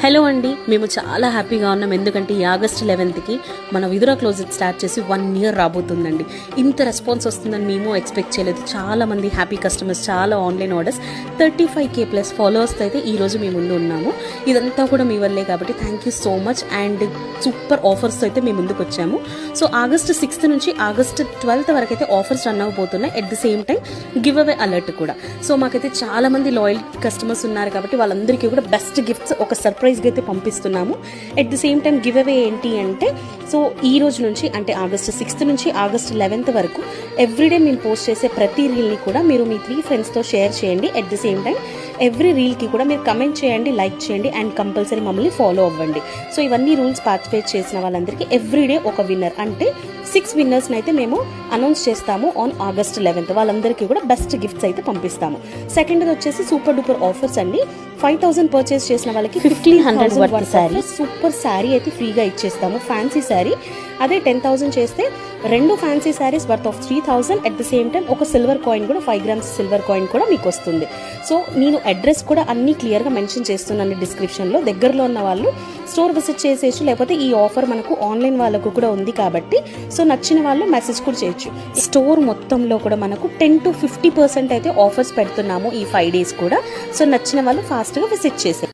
Hello అండి, మేము చాలా హ్యాపీగా ఉన్నాం. ఎందుకంటే ఈ ఆగస్ట్ 11కి మన విదురా క్లోజెట్ స్టార్ట్ చేసి 1 year రాబోతుందండి. ఇంత రెస్పాన్స్ వస్తుందని మేము ఎక్స్పెక్ట్ చేయలేదు. చాలా మంది హ్యాపీ కస్టమర్స్, చాలా ఆన్లైన్ ఆర్డర్స్, 35K ప్లస్ ఫాలోవర్స్తో అయితే ఈ రోజు మేము ముందు ఉన్నాము. ఇదంతా కూడా మీ వల్లే కాబట్టి thank you so much. And super ఆఫర్స్తో అయితే మేము ముందుకు వచ్చాము. సో ఆగస్ట్ 6th నుంచి ఆగస్ట్ 12th వరకు అయితే ఆఫర్స్ రన్ అవ్వబోతున్నాయి. At the same time give away alert కూడా. సో మాకైతే చాలా మంది లాయల్ కస్టమర్స్ ఉన్నారు కాబట్టి వాళ్ళందరికీ కూడా బెస్ట్ గిఫ్ట్స్ ఒక సర్ప్రైజ్గా అయితే పంపిస్తున్నాము. At the same time give away ఏంటి అంటే, సో ఈ రోజు నుంచి అంటే ఆగస్ట్ 6th నుంచి ఆగస్ట్ 11th వరకు ఎవ్రీడే మేము పోస్ట్ చేసే ప్రతి రీల్ని కూడా మీరు మీ 3 ఫ్రెండ్స్తో షేర్ చేయండి. At the same time every రీల్కి కూడా మీరు కమెంట్ చేయండి, లైక్ చేయండి అండ్ కంపల్సరీ మమ్మల్ని ఫాలో అవ్వండి. సో ఇవన్నీ రూల్స్ పార్టిసిపేట్ చేసిన వాళ్ళందరికీ ఎవ్రీడే ఒక విన్నర్ అంటే 6 విన్నర్స్ని అయితే మేము అనౌన్స్ చేస్తాము ఆన్ ఆగస్ట్ 11th. వాళ్ళందరికీ కూడా బెస్ట్ గిఫ్ట్స్ అయితే పంపిస్తాము. సెకండ్ వచ్చేసి సూపర్ డూపర్ ఆఫర్స్ అండి. 5,000 పర్చేస్ చేసిన వాళ్ళకి 1,500 వర్త్ శారీ, సూపర్ శారీ అయితే ఫ్రీగా ఇచ్చేస్తాము. ఫ్యాన్సీ శారీ. అదే 10,000 చేస్తే 2 fancy saris worth of 3,000. At the same time ఒక సిల్వర్ కాయిన్ కూడా 5 grams సిల్వర్ కాయిన్ కూడా మీకు వస్తుంది. సో నేను అడ్రస్ కూడా అన్ని క్లియర్గా మెన్షన్ చేస్తున్నాను డిస్క్రిప్షన్లో. దగ్గరలో ఉన్న వాళ్ళు స్టోర్ విజిట్ చేసేయచ్చు, లేకపోతే ఈ ఆఫర్ మనకు ఆన్లైన్ వాళ్ళకు కూడా ఉంది కాబట్టి సో నచ్చిన వాళ్ళు మెసేజ్ కూడా చేయొచ్చు. స్టోర్ మొత్తంలో కూడా మనకు 10 to 50% అయితే ఆఫర్స్ పెడుతున్నాము ఈ 5 days కూడా. సో నచ్చిన వాళ్ళు ఫాస్ట్గా విజిట్ చేసే